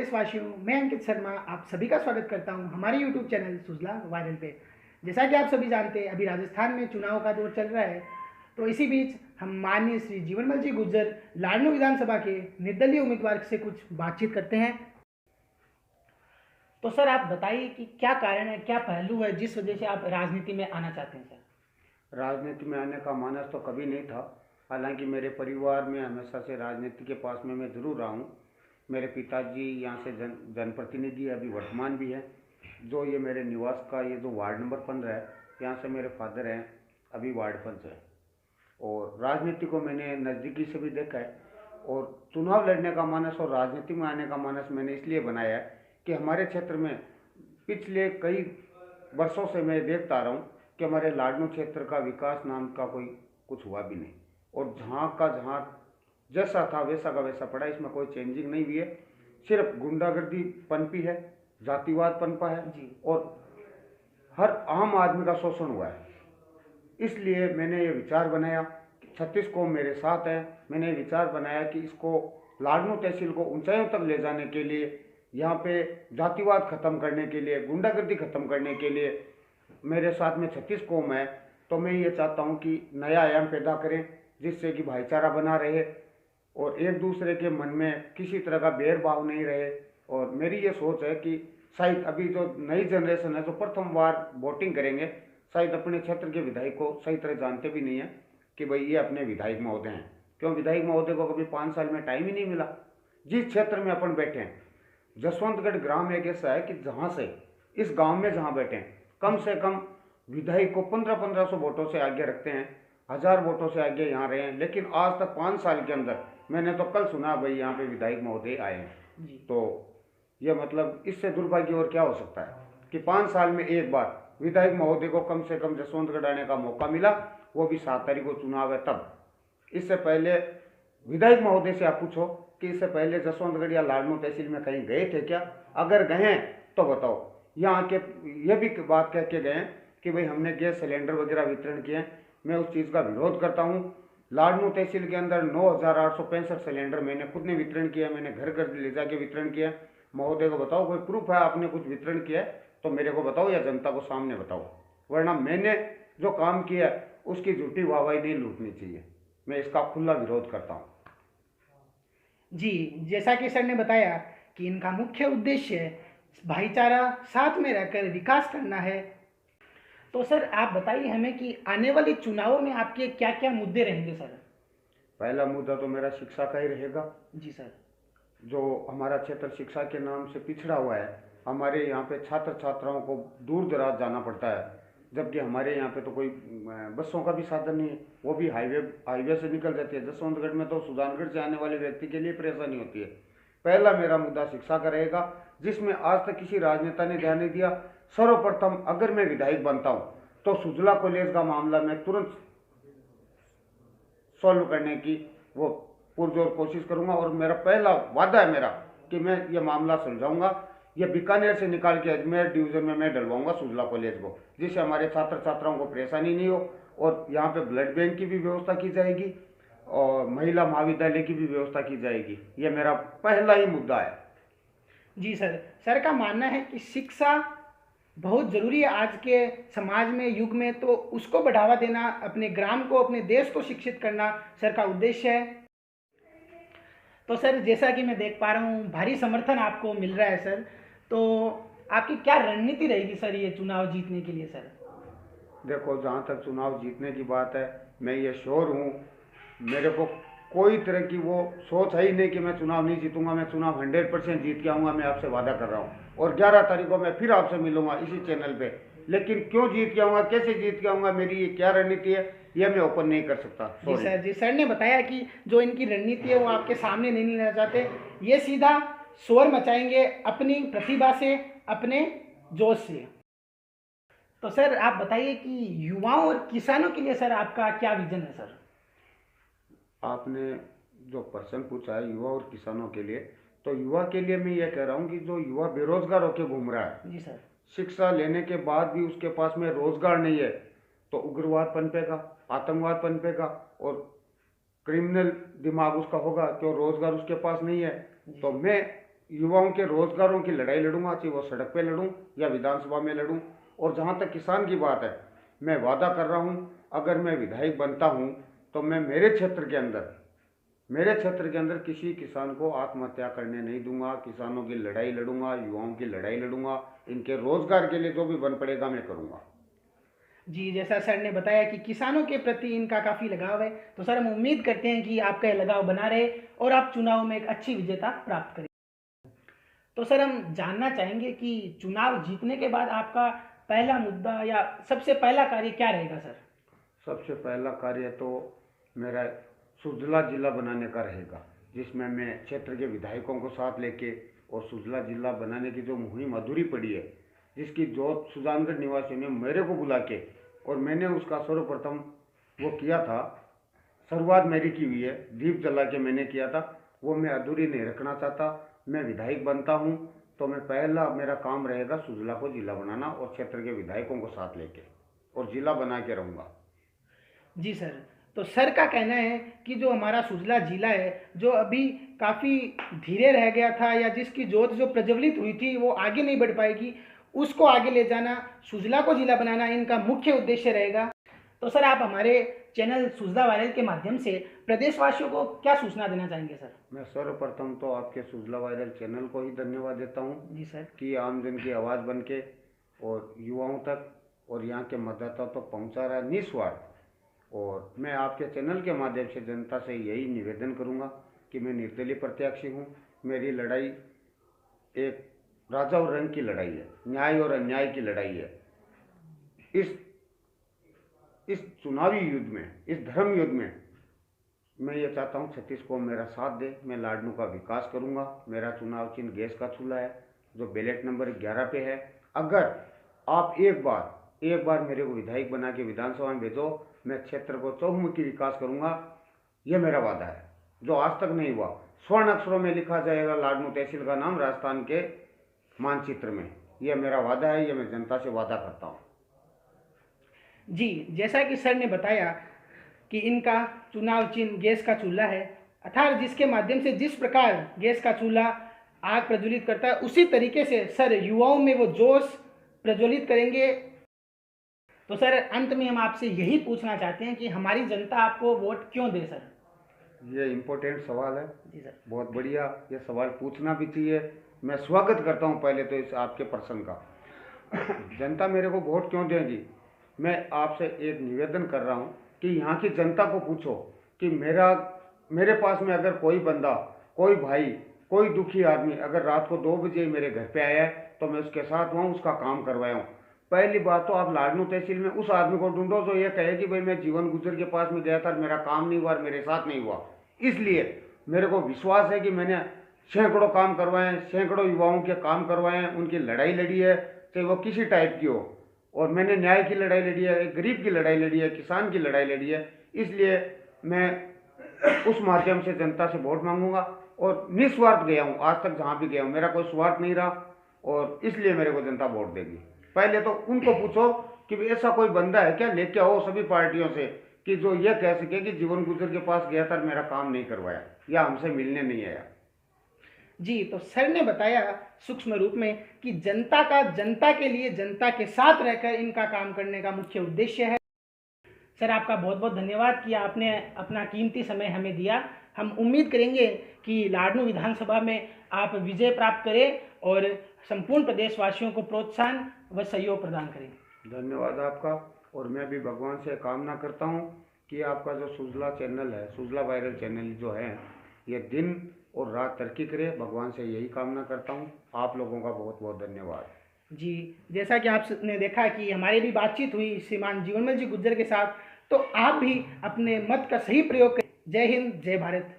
देशवासियों, मैं अंकित शर्मा आप सभी का स्वागत करता हूं हमारे YouTube चैनल सुजला वायरल पे। जैसा कि आप सभी जानते हैं, अभी राजस्थान में चुनाव का दौर चल रहा है। तो इसी बीच हम माननीय श्री जीवनमल जी गुर्जर लाडनू विधानसभा के निर्दलीय उम्मीदवार से कुछ बातचीत करते हैं। तो सर, आप बताइए कि क्या कारण है, क्या पहलू है जिस वजह से आप राजनीति में आना चाहते हैं सर? राजनीति में आने का मानस तो कभी नहीं था। हालांकि मेरे परिवार में हमेशा से राजनीति के पास में मैं ज़रूर रहा हूँ। मेरे पिताजी यहाँ से जनप्रतिनिधि अभी वर्तमान भी हैं। जो ये मेरे निवास का ये जो वार्ड नंबर 15 है, यहाँ से मेरे फादर हैं, अभी वार्ड पंच है। और राजनीति को मैंने नज़दीकी से भी देखा है। और चुनाव लड़ने का मानस और राजनीति में आने का मानस मैंने इसलिए बनाया है कि हमारे क्षेत्र में पिछले कई वर्षों से मैं देखता आ रहा हूँ कि हमारे लाडनू क्षेत्र का विकास नाम का कोई कुछ हुआ भी नहीं। और जहाँ का जहाँ जैसा था वैसा का वैसा पड़ा, इसमें कोई चेंजिंग नहीं हुई है। सिर्फ गुंडागर्दी पनपी है, जातिवाद पनपा है जी। और हर आम आदमी का शोषण हुआ है। इसलिए मैंने ये विचार बनाया कि 36 कौम मेरे साथ है। मैंने ये विचार बनाया कि इसको लाडनू तहसील को ऊंचाइयों तक ले जाने के लिए, यहाँ पे जातिवाद खत्म करने के लिए, गुंडागर्दी खत्म करने के लिए मेरे साथ में 36 कौम है। तो मैं ये चाहता हूँ कि नया आयाम पैदा करें जिससे कि भाईचारा बना रहे और एक दूसरे के मन में किसी तरह का भेदभाव नहीं रहे। और मेरी ये सोच है कि शायद अभी जो नई जनरेशन है जो प्रथम बार वोटिंग करेंगे, शायद अपने क्षेत्र के विधायक को सही तरह जानते भी नहीं है कि भाई ये अपने विधायक महोदय हैं। क्यों विधायक महोदय को कभी 5 साल में टाइम ही नहीं मिला। जिस क्षेत्र में अपन बैठे हैं, जसवंतगढ़ ग्राम एक ऐसा है कि जहाँ से इस गांव में जहाँ बैठे हैं, कम से कम विधायक को 1500 वोटों से आगे रखते हैं, 1000 वोटों से आगे यहाँ रहे हैं। लेकिन आज तक 5 साल के अंदर मैंने तो कल सुना भाई यहाँ पे विधायक महोदय आए हैं। तो ये मतलब इससे दुर्भाग्य और क्या हो सकता है कि 5 साल में एक बार विधायक महोदय को कम से कम जसवंतगढ़ आने का मौका मिला, वो भी 7 तारीख को चुनाव है तब। इससे पहले विधायक महोदय से आप पूछो कि इससे पहले जसवंतगढ़ या लाडनू तहसील में कहीं गए थे क्या? अगर गए हैं तो बताओ। यहाँ के ये भी बात कह के गए हैं कि भाई हमने गैस सिलेंडर वगैरह वितरण किए। मैं उस चीज़ का विरोध करता हूँ। लाडनू तहसील के अंदर 9865 सिलेंडर मैंने खुद ने वितरण किया। मैंने घर घर ले जाके वितरण किया। महोदय को बताओ कोई प्रूफ है आपने कुछ वितरण किया है तो मेरे को बताओ या जनता को सामने बताओ, वरना मैंने जो काम किया उसकी झूठी वाहवाही नहीं लूटनी चाहिए। मैं इसका खुला विरोध करता हूँ। जी, जैसा कि सर ने बताया कि इनका मुख्य उद्देश्य भाईचारा साथ में रहकर विकास करना है। तो सर, आप बताइए हमें कि आने वाले चुनावों में आपके क्या क्या मुद्दे रहेंगे सर? पहला मुद्दा तो मेरा शिक्षा का ही रहेगा। जी सर। जो हमारा क्षेत्र शिक्षा के नाम से पिछड़ा हुआ है, हमारे यहाँ पे छात्र छात्राओं को दूर दराज जाना पड़ता है, जबकि हमारे यहाँ पे तो कोई बसों का भी साधन नहीं है। वो भी हाईवे से निकल जाती है। जसवंतगढ़ में तो सुजानगढ़ से आने वाले व्यक्ति के लिए परेशानी होती है। पहला मेरा मुद्दा शिक्षा का रहेगा, जिसमें आज तक किसी राजनेता ने ध्यान नहीं दिया। सर्वप्रथम अगर मैं विधायक बनता हूँ तो सुजला कॉलेज का मामला मैं तुरंत सॉल्व करने की वो पुरजोर कोशिश करूंगा। और मेरा पहला वादा है मेरा कि मैं ये मामला सुलझाऊंगा। ये बीकानेर से निकाल के अजमेर डिवीजन में मैं डलवाऊंगा सुजला कॉलेज को, जिससे हमारे छात्र छात्राओं को परेशानी नहीं हो। और यहाँ पे ब्लड बैंक की भी व्यवस्था की जाएगी और महिला महाविद्यालय की भी व्यवस्था की जाएगी। ये मेरा पहला ही मुद्दा है। जी सर, सर का मानना है कि शिक्षा बहुत ज़रूरी है आज के समाज में, युग में। तो उसको बढ़ावा देना, अपने ग्राम को, अपने देश को शिक्षित करना सर का उद्देश्य है। तो सर, जैसा कि मैं देख पा रहा हूँ भारी समर्थन आपको मिल रहा है सर। तो आपकी क्या रणनीति रहेगी सर ये चुनाव जीतने के लिए सर? देखो, जहाँ तक चुनाव जीतने की बात है, मैं ये श्योर हूँ। मेरे को कोई तरह की वो सोच है ही नहीं कि मैं चुनाव नहीं जीतूंगा। मैं चुनाव 100% जीत के आऊँगा, मैं आपसे वादा कर रहा हूँ। और 11 तारीख को मैं फिर आपसे मिलूंगा इसी चैनल पे। लेकिन क्यों जीत के आऊँगा, कैसे जीत के आऊँगा, मेरी ये क्या रणनीति है, ये मैं ओपन नहीं कर सकता। जी सर। जी, सर ने बताया कि जो इनकी रणनीति है वो आपके सामने नहीं लाना चाहते। ये सीधा शोर मचाएंगे अपनी प्रतिभा से, अपने जोश से। तो सर, आप बताइए कि युवाओं और किसानों के लिए सर आपका क्या विजन है सर? आपने जो प्रश्न पूछा है युवा और किसानों के लिए, तो युवा के लिए मैं ये कह रहा हूँ कि जो युवा बेरोजगार होकर घूम रहा है, जी सर। शिक्षा लेने के बाद भी उसके पास में रोजगार नहीं है, तो उग्रवाद पनपेगा, आतंकवाद पनपेगा और क्रिमिनल दिमाग उसका होगा, क्यों रोजगार उसके पास नहीं है। तो मैं युवाओं के रोजगारों की लड़ाई लड़ूंगा, चाहे वो सड़क पे लड़ूं या विधानसभा में लड़ूं। और जहां तक किसान की बात है, मैं वादा कर रहा हूं, अगर मैं विधायक बनता हूं तो मैं मेरे क्षेत्र के अंदर किसी किसान को आत्महत्या करने नहीं दूंगा। किसानों की लड़ाई लड़ूंगा, युवाओं की लड़ाई लड़ूंगा, इनके रोजगार के लिए जो भी बन पड़ेगा मैं करूंगा। जी, जैसा सर ने बताया कि किसानों के प्रति इनका काफ़ी लगाव है, तो सर हम उम्मीद करते हैं कि आपका ये लगाव बना रहे और आप चुनाव में एक अच्छी विजेता प्राप्त करें। तो सर हम जानना चाहेंगे कि चुनाव जीतने के बाद आपका पहला मुद्दा या सबसे पहला कार्य क्या रहेगा सर? सबसे पहला कार्य तो मेरा सुजला जिला बनाने का रहेगा, जिसमें मैं क्षेत्र के विधायकों को साथ लेके और सुजला जिला बनाने की जो मुहिम अधूरी पड़ी है, जिसकी जोत सुजानगढ़ निवासियों ने मेरे को बुला के और मैंने उसका सर्वप्रथम वो किया था, शुरुआत मेरी की हुई है, दीप जला के मैंने किया था, वो मैं अधूरी नहीं रखना चाहता। मैं विधायक बनता हूँ तो मैं पहला मेरा काम रहेगा सुजला को जिला बनाना और क्षेत्र के विधायकों को साथ लेके और जिला बना के रहूँगा। जी सर, तो सर का कहना है कि जो हमारा सुजला जिला है, जो अभी काफ़ी धीरे रह गया था या जिसकी जोत जो प्रज्वलित हुई थी वो आगे नहीं बढ़ पाएगी, उसको आगे ले जाना, सुजला को जिला बनाना इनका मुख्य उद्देश्य रहेगा। तो सर आप हमारे चैनल सुजला वायरल के माध्यम से प्रदेशवासियों को क्या सूचना देना चाहेंगे सर? मैं सर्वप्रथम तो आपके सुजला वायरल चैनल को ही धन्यवाद देता हूँ जी सर। कि आमजन की आवाज़ बन के और युवाओं तक और यहाँ के मतदाताओं तक पहुँचा रहा है निस्वार्थ। और मैं आपके चैनल के माध्यम से जनता से यही निवेदन करूँगा कि मैं निर्दलीय प्रत्याशी हूँ। मेरी लड़ाई एक राजा और रंग की लड़ाई है, न्याय और अन्याय की लड़ाई है। इस चुनावी युद्ध में, इस धर्म युद्ध में मैं ये चाहता हूँ छत्तीस को मेरा साथ दे। मैं लाडनू का विकास करूँगा। मेरा चुनाव चिन्ह गैस का चूल्हा है, जो बैलेट नंबर 11 पे है। अगर आप एक बार मेरे को विधायक बना के विधानसभा में भेजो, मैं क्षेत्र को चहुमुखी विकास करूँगा। ये मेरा वादा है, जो आज तक नहीं हुआ। स्वर्ण अक्षरों में लिखा जाएगा लाडनू तहसील का नाम राजस्थान के मानचित्र में। यह मेरा वादा है, यह मैं जनता से वादा करता हूँ। जी, जैसा कि सर ने बताया कि इनका चुनाव चिन्ह गैस का चूल्हा है, अर्थात जिसके माध्यम से जिस प्रकार गैस का चूल्हा आग प्रज्वलित करता है, उसी तरीके से सर युवाओं में वो जोश प्रज्वलित करेंगे। तो सर अंत में हम आपसे यही पूछना चाहते हैं कि हमारी जनता आपको वोट क्यों दे सर? ये इम्पोर्टेंट सवाल है। जी सर। बहुत बढ़िया, ये सवाल पूछना भी चाहिए। मैं स्वागत करता हूँ पहले तो इस आपके प्रश्न का। जनता मेरे को वोट क्यों देगी? मैं आपसे एक निवेदन कर रहा हूँ कि यहाँ की जनता को पूछो कि मेरे पास में अगर कोई बंदा, कोई भाई, कोई दुखी आदमी अगर रात को 2 बजे मेरे घर पे आया है तो मैं उसके साथ वहाँ उसका काम करवाया हूँ। पहली बात तो आप लाडनू तहसील में उस आदमी को ढूंढो जो ये कहे कि भाई मैं जीवन गुजर के पास में गया था, मेरा काम नहीं हुआ और मेरे साथ नहीं हुआ। इसलिए मेरे को विश्वास है कि मैंने सैकड़ों काम करवाए हैं, सैकड़ों युवाओं के काम करवाए हैं, उनकी लड़ाई लड़ी है, चाहे वो किसी टाइप की हो। और मैंने न्याय की लड़ाई लड़ी है, एक गरीब की लड़ाई लड़ी है, किसान की लड़ाई लड़ी है। इसलिए मैं उस माध्यम से जनता से वोट मांगूंगा और निस्वार्थ गया हूँ। आज तक जहाँ भी गया हूँ मेरा कोई स्वार्थ नहीं रहा और इसलिए मेरे को जनता वोट देगी। पहले तो उनको पूछो कि ऐसा कोई बंदा है क्या, लेके आओ सभी पार्टियों से, कि जो ये कह सके कि जीवन गुजर के पास गया था मेरा काम नहीं करवाया या हमसे मिलने नहीं आया। जी, तो सर ने बताया सूक्ष्म रूप में कि जनता का जनता के लिए, जनता के साथ रहकर इनका काम करने का मुख्य उद्देश्य है। सर आपका बहुत बहुत धन्यवाद कि आपने अपना कीमती समय हमें दिया। हम उम्मीद करेंगे कि लाडनू विधानसभा में आप विजय प्राप्त करें और संपूर्ण प्रदेशवासियों को प्रोत्साहन व सहयोग प्रदान करें। धन्यवाद आपका। और मैं भी भगवान से कामना करता हूँ कि आपका जो सुजला चैनल है, सुजला वायरल चैनल जो है, ये दिन और रात तरक्की करे। भगवान से यही कामना करता हूँ। आप लोगों का बहुत बहुत धन्यवाद। जी, जैसा कि आपने देखा कि हमारी भी बातचीत हुई श्रीमान जीवनमल जी गुज्जर के साथ, तो आप भी अपने मत का सही प्रयोग करें। जय हिंद, जय भारत।